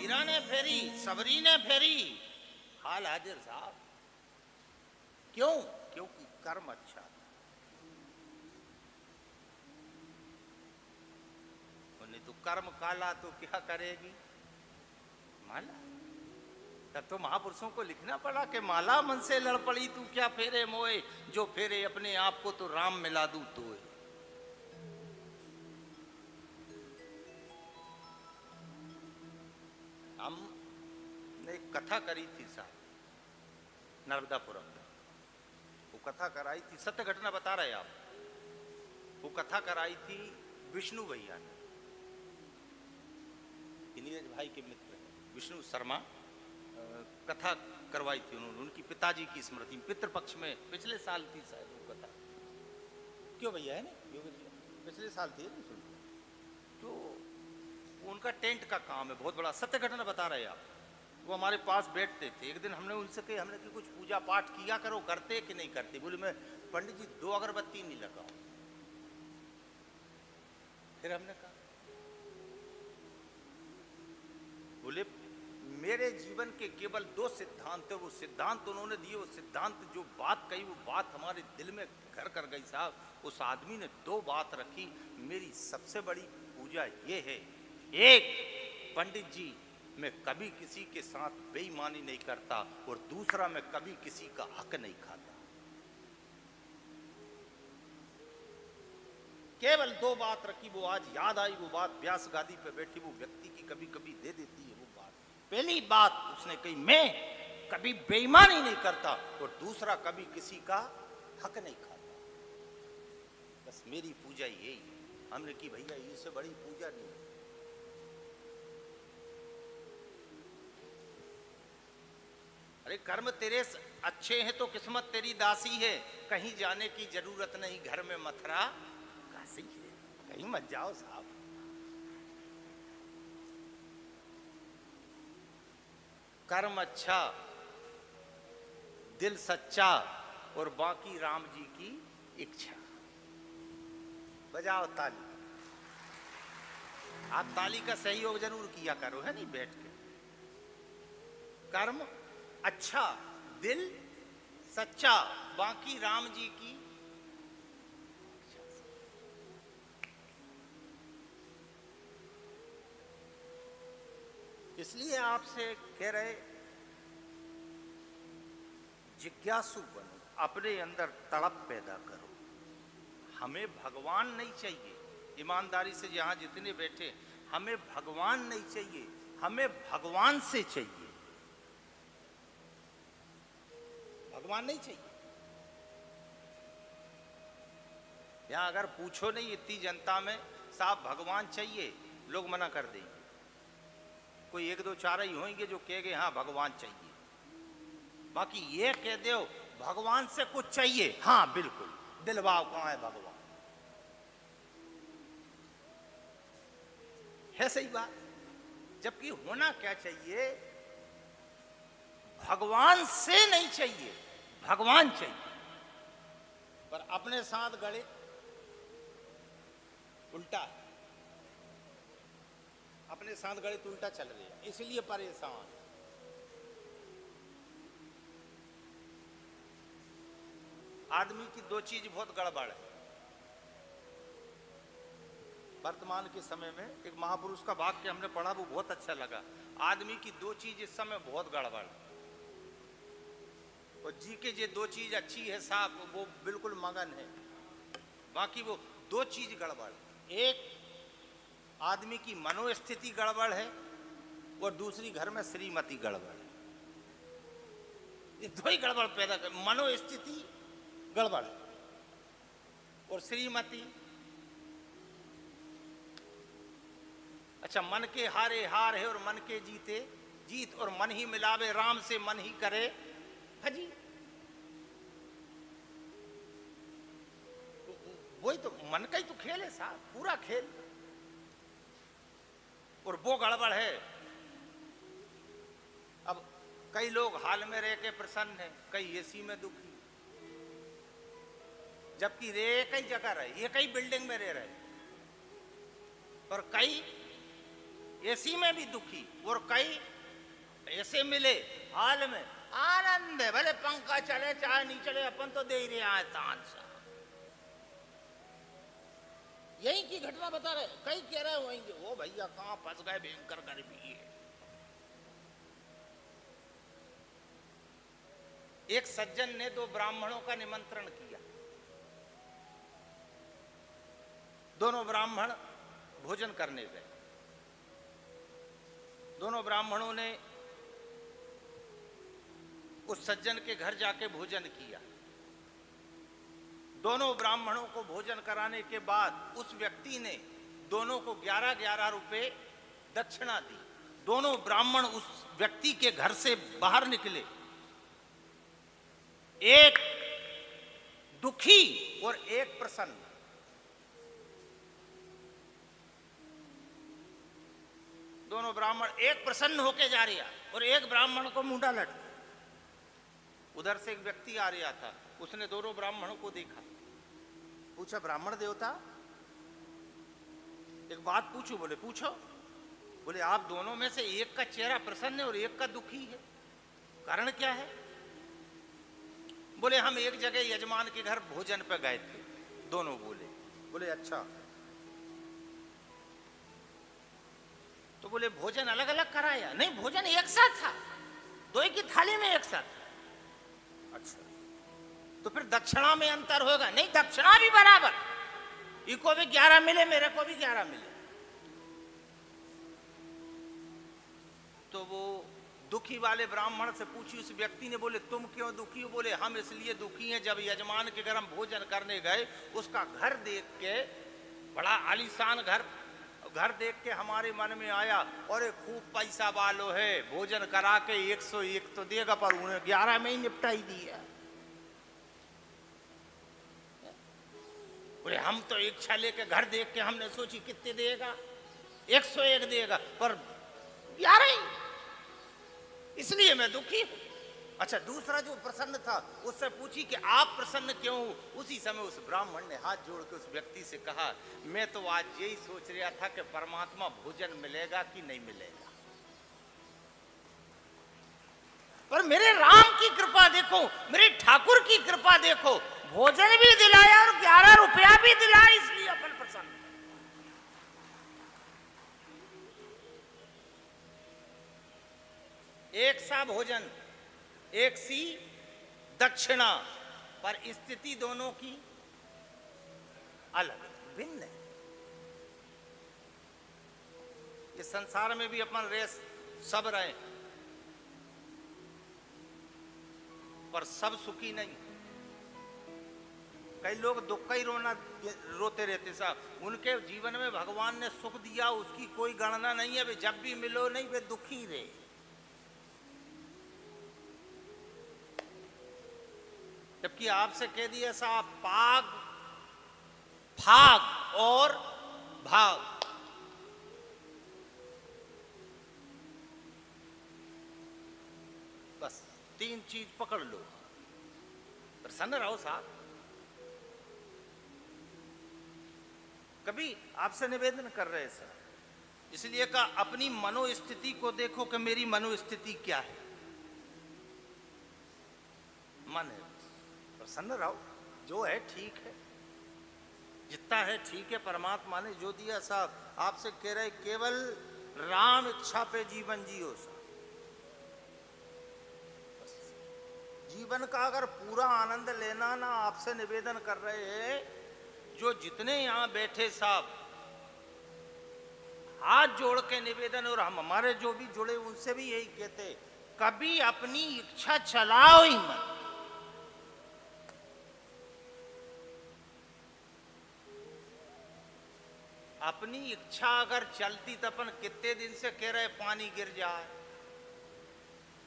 मीरा ने फेरी, सबरी ने फेरी, हाल हाजिर साहब। क्यों? क्योंकि कर्म अच्छा था। नहीं तो कर्म काला तो क्या करेगी माला। तब तो महापुरुषों को लिखना पड़ा कि माला मन से लड़ पड़ी तू क्या फेरे मोए, जो फेरे अपने आप को तो राम मिला दूं तोए। हमने एक कथा करी थी साहब नर्मदापुरम में। वो कथा कराई थी, सत्य घटना बता रहे आप। वो कथा कराई थी विष्णु भैया ने, नीरज भाई के मित्र विष्णु शर्मा। कथा करवाई थी उन्होंने उनकी पिताजी की स्मृति में, पितृपक्ष में। पिछले साल थी शायद वो कथा। क्यों भैया है ना, पिछले साल थी ना। सुन तो उनका टेंट का काम है बहुत बड़ा, सत्य घटना बता रहे आप। वो हमारे पास बैठते थे। एक दिन हमने उनसे कही, हमने कि कुछ पूजा पाठ किया करो, करते कि नहीं करते। बोले मैं पंडित जी 2 अगरबत्ती नहीं लगाऊं। फिर हमने कहा, बोले मेरे जीवन के केवल 2 सिद्धांत है। वो सिद्धांत उन्होंने दिए, वो सिद्धांत जो बात कही वो बात हमारे दिल में घर कर गई साहब। उस आदमी ने 2 बात रखी। मेरी सबसे बड़ी पूजा ये है, एक पंडित जी मैं कभी किसी के साथ बेईमानी नहीं करता, और दूसरा मैं कभी किसी का हक नहीं खाता। केवल 2 बात रखी। वो आज याद आई। वो बात व्यास गादी पे बैठी वो व्यक्ति की कभी कभी दे देती है वो बात। पहली बात उसने कही, मैं कभी बेईमानी नहीं करता, और दूसरा कभी किसी का हक नहीं खाता। बस मेरी पूजा यही है। हमने की भैया इससे बड़ी पूजा नहीं। अरे कर्म तेरे अच्छे हैं तो किस्मत तेरी दासी है। कहीं जाने की जरूरत नहीं, घर में मथुरा काशी है। कहीं मत जाओ साहब। कर्म अच्छा, दिल सच्चा, और बाकी राम जी की इच्छा। बजाओ ताली। आप ताली का सहयोग जरूर किया करो, है नहीं बैठ के। कर्म अच्छा, दिल सच्चा, बाकी राम जी की। इसलिए आपसे कह रहे, जिज्ञासु बनो, अपने अंदर तड़प पैदा करो। हमें भगवान नहीं चाहिए। ईमानदारी से यहां जितने बैठे, हमें भगवान नहीं चाहिए, हमें भगवान से चाहिए। भगवान नहीं चाहिए। यहां अगर पूछो नहीं इतनी जनता में, साहब भगवान चाहिए, लोग मना कर देंगे। कोई 1 2 4 ही होंगे जो कहेंगे हाँ भगवान चाहिए। बाकी ये कह दो भगवान से कुछ चाहिए, हाँ बिल्कुल, दिलवाओ कहां है भगवान। है सही बात। जबकि होना क्या चाहिए, भगवान से नहीं चाहिए, भगवान चाहिए। पर अपने साथ गड़े उल्टा, अपने साथ गड़े तो उल्टा चल रहे हैं, इसलिए परेशान। आदमी की 2 चीज बहुत गड़बड़ है वर्तमान के समय में। एक महापुरुष का वाक्य हमने पढ़ा, वो बहुत अच्छा लगा। आदमी की 2 चीज इस समय बहुत गड़बड़ है, और जी के ये 2 चीज अच्छी है साहब, वो बिल्कुल मगन है। बाकी वो 2 चीज गड़बड़। एक आदमी की मनोस्थिति गड़बड़ है, और दूसरी घर में श्रीमती गड़बड़ है। ये 2 ही गड़बड़ पैदा कर, मनोस्थिति गड़बड़ और श्रीमती। अच्छा, मन के हारे हार है, और मन के जीते जीत, और मन ही मिलावे राम से मन ही करे भजी। वही तो मन का ही तो खेल है साहब, पूरा खेल। और वो गड़बड़ है। अब कई लोग हाल में रह के प्रसन्न है, कई एसी में दुखी, जबकि रे कई जगह रहे, ये कई बिल्डिंग में रह रहे, और कई एसी में भी दुखी, और कई ऐसे मिले हाल में आनंद है, भले पंखा चले चाहे नहीं चले, अपन तो दे ही रहे हैं तान सा। यही की घटना बता रहे, कई कह रहे होंगे वो भैया कहां फंस गए, भयंकर गर्मी है। एक सज्जन ने 2 ब्राह्मणों का निमंत्रण किया। दोनों ब्राह्मण भोजन करने गए। दोनों ब्राह्मणों ने उस सज्जन के घर जाके भोजन किया। दोनों ब्राह्मणों को भोजन कराने के बाद उस व्यक्ति ने दोनों को 11-11 रुपए दक्षिणा दी। दोनों ब्राह्मण उस व्यक्ति के घर से बाहर निकले, एक दुखी और एक प्रसन्न। दोनों ब्राह्मण, एक प्रसन्न होके जा रहा और एक ब्राह्मण को मुंडा लट। उधर से एक व्यक्ति आ रहा था, उसने दोनों ब्राह्मणों को देखा, पूछा ब्राह्मण देवता एक बात पूछो? बोले पूछो। बोले आप दोनों में से एक का चेहरा प्रसन्न है और एक का दुखी है, कारण क्या है? बोले हम एक जगह यजमान के घर भोजन पे गए थे। दोनों बोले। बोले अच्छा, तो बोले भोजन अलग अलग कराया? नहीं, भोजन एक साथ था, दो ही की थाली में एक साथ था। अच्छा, तो फिर दक्षिणा में अंतर होगा? नहीं, दक्षिणा भी बराबर, इको भी 11 मिले, मेरे को भी 11 मिले। तो वो दुखी वाले ब्राह्मण से पूछी उस व्यक्ति ने, बोले तुम क्यों दुखी हो? बोले हम इसलिए दुखी हैं, जब यजमान के घर हम भोजन करने गए, उसका घर देख के, बड़ा आलीशान घर देख के हमारे मन में आया, और एक खूब पैसा वालो है, भोजन करा के 101 तो देगा, पर उन्हें 11 में ही निपटा ही दिया। बोले हम तो इच्छा लेके घर देख के हमने सोची कितने देगा, 101 देगा, पर 11 ही, इसलिए मैं दुखी हूं। अच्छा, दूसरा जो प्रसन्न था उससे पूछी कि आप प्रसन्न क्यों हो? उसी समय उस ब्राह्मण ने हाथ जोड़ के उस व्यक्ति से कहा, मैं तो आज यही सोच रहा था कि परमात्मा भोजन मिलेगा कि नहीं मिलेगा, पर मेरे राम की कृपा देखो, मेरे ठाकुर की कृपा देखो, भोजन भी दिलाया और 11 रुपया भी दिलाया, इसलिए अपन प्रसन्न। एक सा भोजन, एक सी दक्षिणा, पर स्थिति दोनों की अलग, भिन्न है। इस संसार में भी अपन रेस सब रहे, पर सब सुखी नहीं। कई लोग दुख का ही रोते रहते साहब, उनके जीवन में भगवान ने सुख दिया उसकी कोई गणना नहीं है, वे जब भी मिलो नहीं वे दुखी रहे। जबकि आपसे कह दिया साहब पाग फाग और भाग, बस 3 चीज पकड़ लो, प्रसन्न रहो साहब। कभी आपसे निवेदन कर रहे सर, इसलिए का अपनी मनोस्थिति को देखो कि मेरी मनोस्थिति क्या है। मन है, प्रसन्न रहो, जो है ठीक है, जितना है ठीक है, परमात्मा ने जो दिया साहब। आपसे कह रहे केवल राम इच्छा पे जीवन जियो साहब। जीवन का अगर पूरा आनंद लेना ना, आपसे निवेदन कर रहे हैं, जो जितने यहां बैठे साहब, हाथ जोड़ के निवेदन, और हम हमारे जो भी जुड़े उनसे भी यही कहते, कभी अपनी इच्छा चलाओ ही मत। अपनी इच्छा अगर चलती तो अपन कितने दिन से कह रहे पानी गिर जाए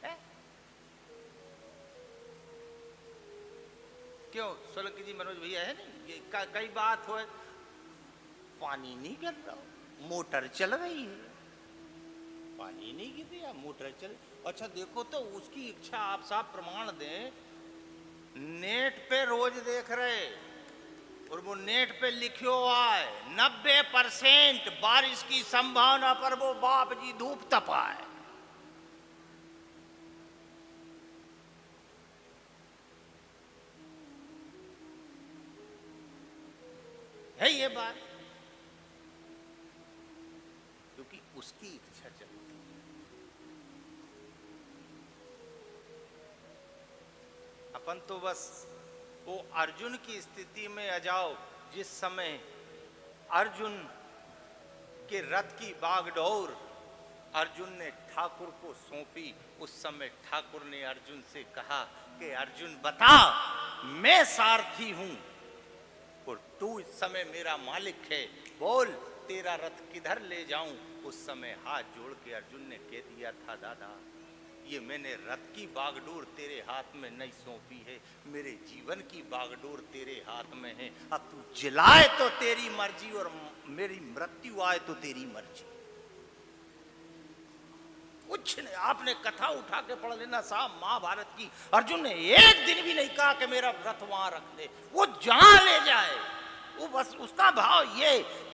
है? क्यों सोलंकी जी, मनोज भैया है नहीं, ये कई बात हो, पानी नहीं गिर रहा, मोटर चल रही है, पानी नहीं गिर रहा, मोटर चल। अच्छा देखो तो उसकी इच्छा आप साहब प्रमाण दें, नेट पे रोज देख रहे और वो नेट पे लिखियो आए 90% बारिश की संभावना पर वो बाप जी धूप तपाए। है ये बात, क्योंकि उसकी इच्छा चलती है। अपन तो बस वो अर्जुन की स्थिति में आ जाओ जिस समय अर्जुन के रथ की बागडोर अर्जुन ने ठाकुर को सौंपी। उस समय ठाकुर ने अर्जुन से कहा कि अर्जुन बता, मैं सारथी हूं और तू इस समय मेरा मालिक है, बोल तेरा रथ किधर ले जाऊं। उस समय हाथ जोड़ के अर्जुन ने कह दिया था, दादा ये मैंने रथ की बागडोर तेरे हाथ में नहीं सौंपी है, मेरे जीवन की बागडोर तेरे हाथ में है। अब तू जिलाए तो तेरी मर्जी और मेरी मृत्यु आए तो तेरी मर्जी। कुछ नहीं, आपने कथा उठा के पढ़ लेना साहब महाभारत की। अर्जुन ने एक दिन भी नहीं कहा कि मेरा रथ वहां रख दे, वो जहां ले जाए। वो बस उसका भाव ये